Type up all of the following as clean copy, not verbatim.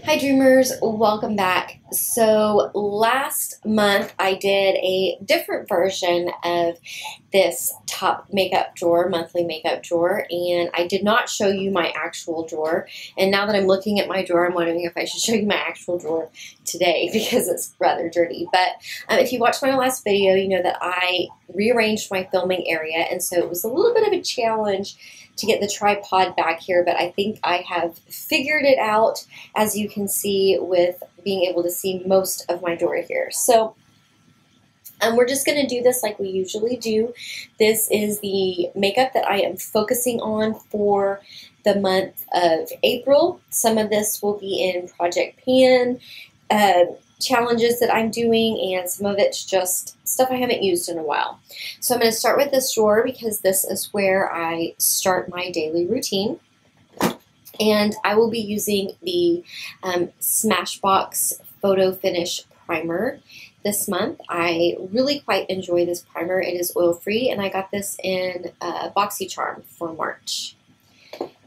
Hi Dreamers, welcome back. So last month I did a different version of this top makeup drawer, monthly makeup drawer, and I did not show you my actual drawer. And now that I'm looking at my drawer, I'm wondering if I should show you my actual drawer today because it's rather dirty. But if you watched my last video, you know that I rearranged my filming area, and so it was a little bit of a challenge to get the tripod back here, but I think I have figured it out, as you can see with being able to see most of my drawer here. So we're just going to do this like we usually do. This is the makeup that I am focusing on for the month of April. Some of this will be in Project Pan challenges that I'm doing, and some of it's just stuff I haven't used in a while. So I'm going to start with this drawer because this is where I start my daily routine. And I will be using the Smashbox Photo Finish Primer this month. I really quite enjoy this primer. It is oil-free, and I got this in BoxyCharm for March.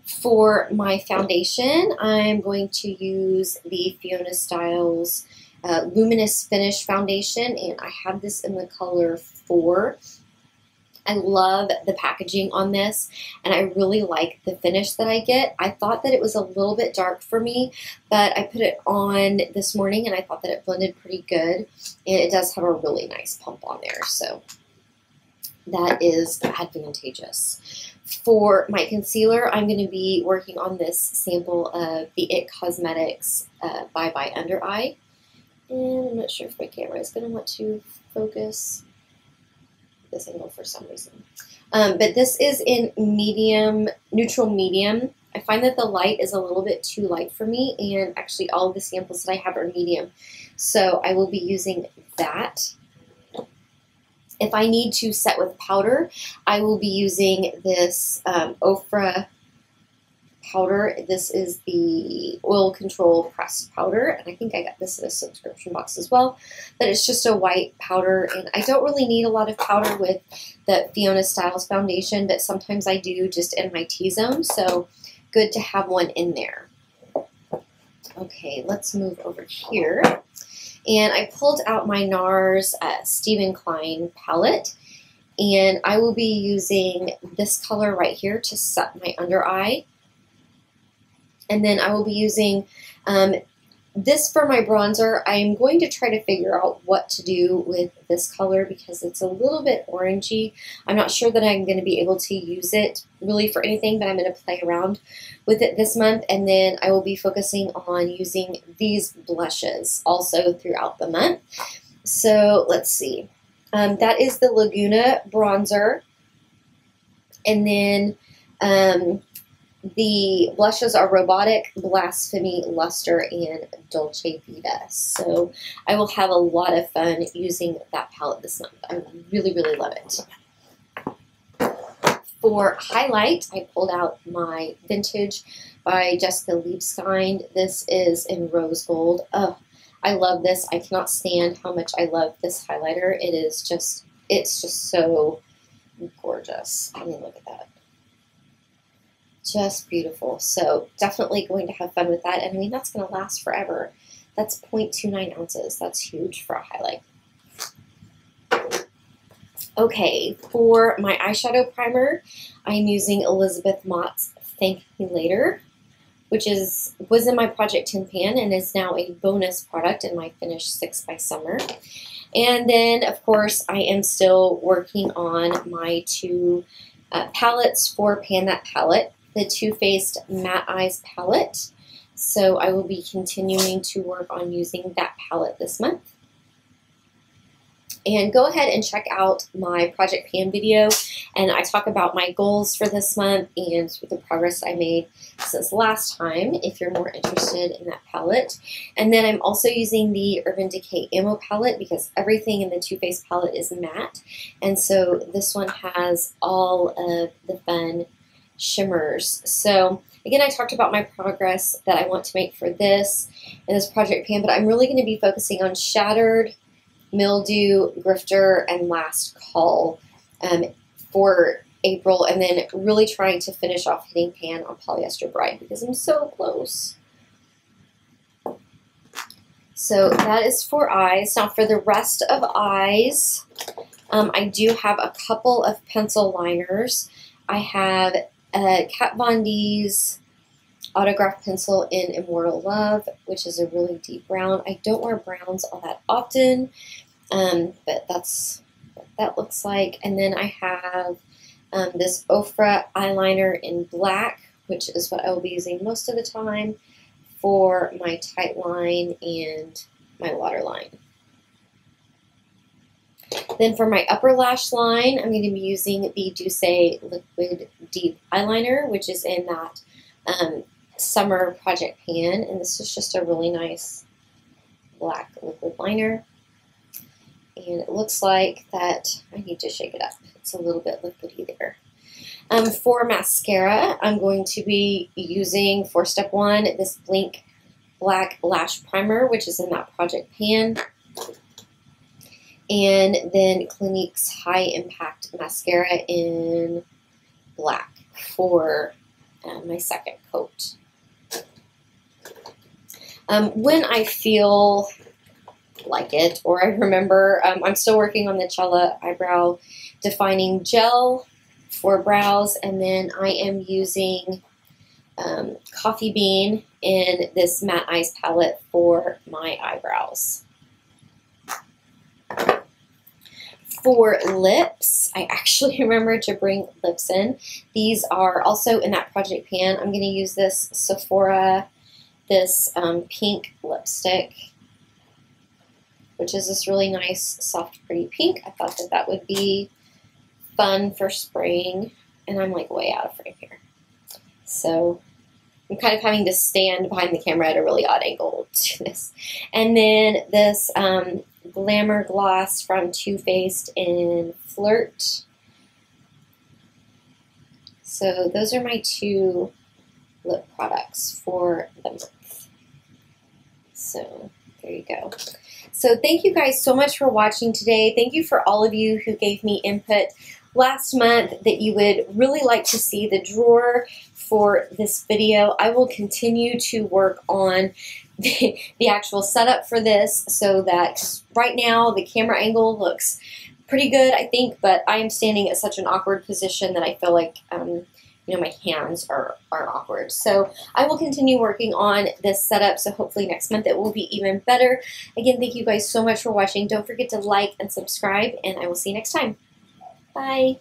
For my foundation, I'm going to use the Fiona Styles Luminous Finish Foundation, and I have this in the color 4. I love the packaging on this, and I really like the finish that I get. I thought that it was a little bit dark for me, but I put it on this morning, and I thought that it blended pretty good, and it does have a really nice pump on there, so that is advantageous. For my concealer, I'm going to be working on this sample of the IT Cosmetics Bye Bye Under Eye. And I'm not sure if my camera is going to want to focus this angle for some reason. But this is in medium, neutral medium. I find that the light is a little bit too light for me, and actually all of the samples that I have are medium. So I will be using that. If I need to set with powder, I will be using this Ofra powder. This is the Oil Control Pressed Powder, and I think I got this in a subscription box as well. But it's just a white powder, and I don't really need a lot of powder with the Fiona Styles foundation, but sometimes I do just in my T-zone, so good to have one in there. Okay, let's move over here. And I pulled out my NARS Stephen Klein palette, and I will be using this color right here to set my under eye. And then I will be using this for my bronzer. I'm going to try to figure out what to do with this color because it's a little bit orangey. I'm not sure that I'm going to be able to use it really for anything, but I'm going to play around with it this month. And then I will be focusing on using these blushes also throughout the month. So let's see. That is the Laguna bronzer. And then the blushes are Robotic, Blasphemy, Luster, and Dolce Vita. So I will have a lot of fun using that palette this month. I really, really love it. For highlight, I pulled out my Vintage by Jessica Liebskind. This is in rose gold. Oh, I love this. I cannot stand how much I love this highlighter. It's just so gorgeous. I mean, look at that. Just beautiful. So definitely going to have fun with that. And I mean, that's going to last forever. That's 0.29 ounces. That's huge for a highlight. Okay, for my eyeshadow primer, I'm using Elizabeth Mott's Thank Me Later, which was in my Project Tin Pan and is now a bonus product in my Finish 6 by Summer. And then, of course, I am still working on my two palettes for Pan That Palette. The Too Faced Matte Eyes palette. So I will be continuing to work on using that palette this month. And go ahead and check out my Project Pan video, and I talk about my goals for this month and the progress I made since last time if you're more interested in that palette. And then I'm also using the Urban Decay Ammo palette because everything in the Too Faced palette is matte, and so this one has all of the fun shimmers. So again, I talked about my progress that I want to make for this and this Project Pan, but I'm really going to be focusing on Shattered, Mildew, Grifter, and Last Call for April, and then really trying to finish off Hitting Pan on Polyester Bride because I'm so close. So that is for eyes. Now for the rest of eyes, I do have a couple of pencil liners. I have a Kat Von D's autograph pencil in Immortal Love, which is a really deep brown. I don't wear browns all that often, but that's what that looks like. And then I have this Ofra eyeliner in black, which is what I will be using most of the time for my tight line and my waterline. Then for my upper lash line, I'm going to be using the Douce Liquid Deep Eyeliner, which is in that Summer Project Pan, and this is just a really nice black liquid liner. And it looks like that I need to shake it up. It's a little bit liquidy there. For mascara, I'm going to be using, for step one, this Blink Black Lash Primer, which is in that Project Pan. And then Clinique's High Impact Mascara in black for my second coat. When I feel like it, or I remember, I'm still working on the Cella Eyebrow Defining Gel for brows, and then I am using Coffee Bean in this Matte Eyes palette for my eyebrows. For lips, I actually remembered to bring lips in. These are also in that Project Pan. I'm going to use this Sephora, this pink lipstick, which is this really nice, soft, pretty pink. I thought that that would be fun for spring, and I'm like way out of frame here. So I'm kind of having to stand behind the camera at a really odd angle to do this. And then this Glamour Gloss from Too Faced in Flirt. So those are my two lip products for the month. So there you go. So thank you guys so much for watching today. Thank you for all of you who gave me input last month that you would really like to see the drawer for this video. I will continue to work on the actual setup for this, so that right now the camera angle looks pretty good, I think, but I am standing at such an awkward position that I feel like you know, my hands are awkward. So I will continue working on this setup, so hopefully next month it will be even better. Again, thank you guys so much for watching. Don't forget to like and subscribe, and I will see you next time. Bye.